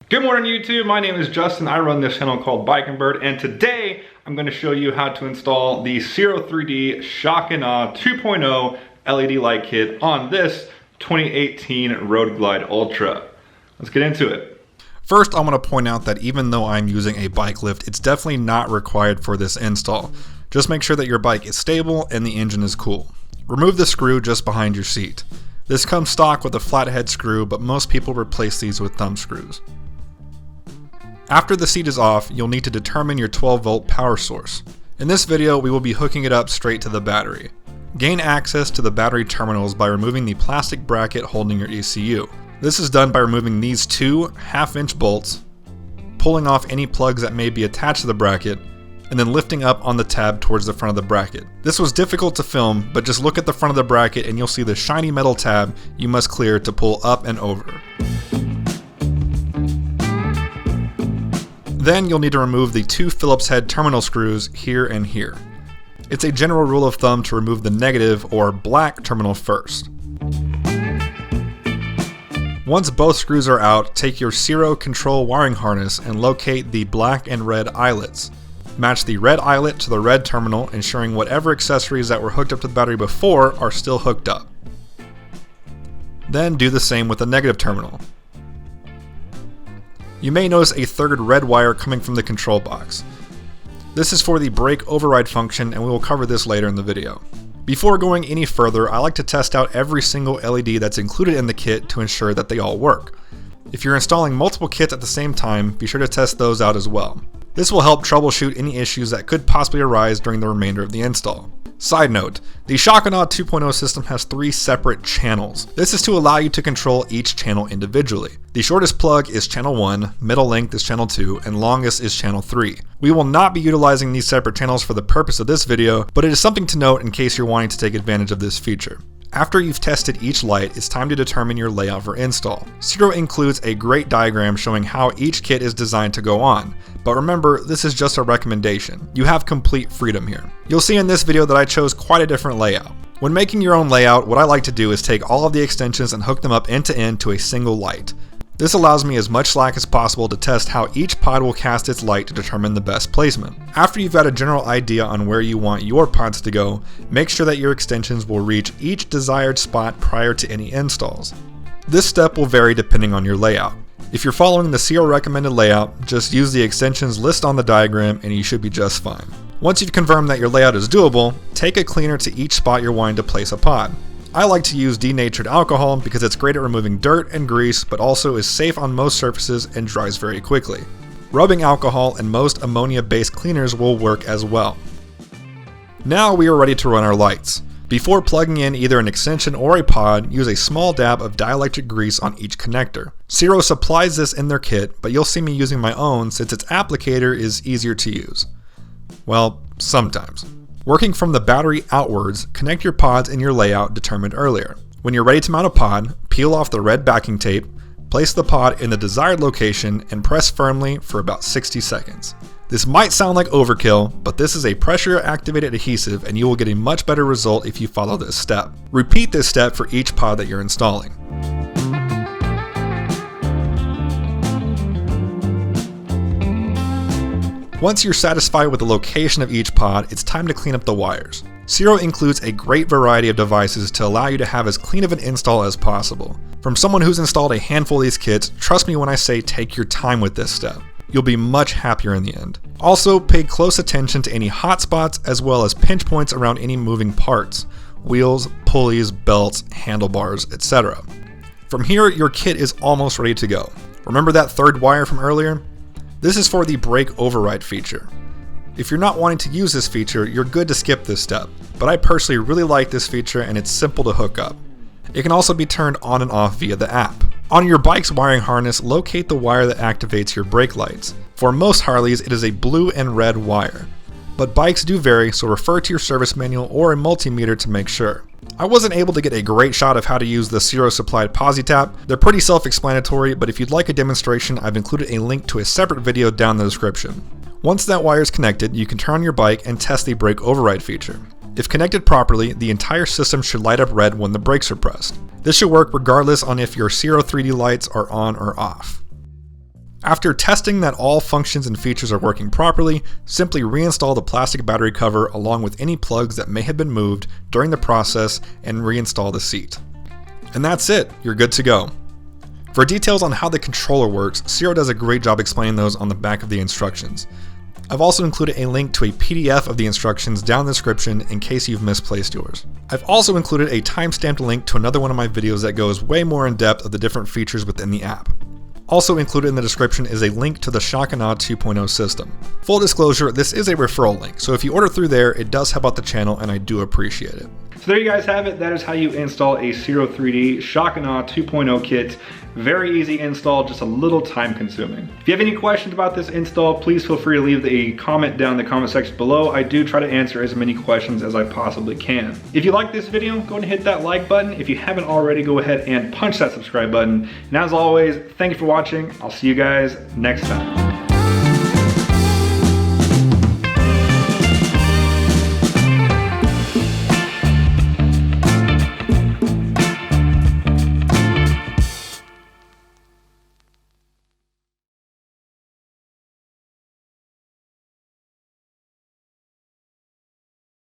Good morning YouTube, my name is Justin. I run this channel called Biking Bird, and today I'm going to show you how to install the Ciro3d Shock and Awe 2.0 LED light kit on this 2018 Road Glide Ultra. Let's get into it. First, I want to point out that even though I'm using a bike lift, it's definitely not required for this install. Just make sure that your bike is stable and the engine is cool. Remove the screw just behind your seat. This comes stock with a flathead screw, but most people replace these with thumb screws. After the seat is off, you'll need to determine your 12 volt power source. In this video, we will be hooking it up straight to the battery. Gain access to the battery terminals by removing the plastic bracket holding your ECU. This is done by removing these two 1/2-inch bolts, pulling off any plugs that may be attached to the bracket, and then lifting up on the tab towards the front of the bracket. This was difficult to film, but just look at the front of the bracket and you'll see the shiny metal tab you must clear to pull up and over. Then you'll need to remove the two Phillips head terminal screws here and here. It's a general rule of thumb to remove the negative or black terminal first. Once both screws are out, take your Ciro control wiring harness and locate the black and red eyelets. Match the red eyelet to the red terminal, ensuring whatever accessories that were hooked up to the battery before are still hooked up. Then do the same with the negative terminal. You may notice a third red wire coming from the control box. This is for the brake override function, and we will cover this later in the video. Before going any further, I like to test out every single LED that's included in the kit to ensure that they all work. If you're installing multiple kits at the same time, be sure to test those out as well. This will help troubleshoot any issues that could possibly arise during the remainder of the install. Side note, the Shock and Awe 2.0 system has 3 separate channels. This is to allow you to control each channel individually. The shortest plug is channel 1, middle length is channel 2, and longest is channel 3. We will not be utilizing these separate channels for the purpose of this video, but it is something to note in case you're wanting to take advantage of this feature. After you've tested each light, it's time to determine your layout for install. Ciro includes a great diagram showing how each kit is designed to go on, but remember, this is just a recommendation. You have complete freedom here. You'll see in this video that I chose quite a different layout. When making your own layout, what I like to do is take all of the extensions and hook them up end to end to a single light. This allows me as much slack as possible to test how each pod will cast its light to determine the best placement. After you've got a general idea on where you want your pods to go, make sure that your extensions will reach each desired spot prior to any installs. This step will vary depending on your layout. If you're following the Ciro recommended layout, just use the extensions listed on the diagram and you should be just fine. Once you've confirmed that your layout is doable, take a cleaner to each spot you're wanting to place a pod. I like to use denatured alcohol because it's great at removing dirt and grease, but also is safe on most surfaces and dries very quickly. Rubbing alcohol and most ammonia-based cleaners will work as well. Now we are ready to run our lights. Before plugging in either an extension or a pod, use a small dab of dielectric grease on each connector. Ciro supplies this in their kit, but you'll see me using my own since its applicator is easier to use. Well, sometimes. Working from the battery outwards, connect your pods in your layout determined earlier. When you're ready to mount a pod, peel off the red backing tape, place the pod in the desired location, and press firmly for about 60 seconds. This might sound like overkill, but this is a pressure activated adhesive and you will get a much better result if you follow this step. Repeat this step for each pod that you're installing. Once you're satisfied with the location of each pod, it's time to clean up the wires. Ciro includes a great variety of devices to allow you to have as clean of an install as possible. From someone who's installed a handful of these kits, trust me when I say take your time with this step. You'll be much happier in the end. Also, pay close attention to any hot spots as well as pinch points around any moving parts. Wheels, pulleys, belts, handlebars, etc. From here, your kit is almost ready to go. Remember that third wire from earlier? This is for the brake override feature. If you're not wanting to use this feature, you're good to skip this step, but I personally really like this feature and it's simple to hook up. It can also be turned on and off via the app. On your bike's wiring harness, locate the wire that activates your brake lights. For most Harleys, it is a blue and red wire. But bikes do vary, so refer to your service manual or a multimeter to make sure. I wasn't able to get a great shot of how to use the Ciro supplied posi tap. They're pretty self-explanatory, but if you'd like a demonstration, I've included a link to a separate video down in the description. Once that wire is connected, you can turn on your bike and test the brake override feature. If connected properly, the entire system should light up red when the brakes are pressed. This should work regardless on if your Ciro3d lights are on or off. After testing that all functions and features are working properly, simply reinstall the plastic battery cover along with any plugs that may have been moved during the process and reinstall the seat. And that's it, you're good to go. For details on how the controller works, Ciro does a great job explaining those on the back of the instructions. I've also included a link to a PDF of the instructions down in the description in case you've misplaced yours. I've also included a timestamped link to another one of my videos that goes way more in depth of the different features within the app. Also included in the description is a link to the Shock and Awe 2.0 system. Full disclosure, this is a referral link, so if you order through there, it does help out the channel and I do appreciate it. So there you guys have it. That is how you install a Ciro3d Shock and Awe 2.0 kit. Very easy install, just a little time consuming. If you have any questions about this install, please feel free to leave a comment down in the comment section below. I do try to answer as many questions as I possibly can. If you like this video, go ahead and hit that like button. If you haven't already, go ahead and punch that subscribe button. And as always, thank you for watching. I'll see you guys next time.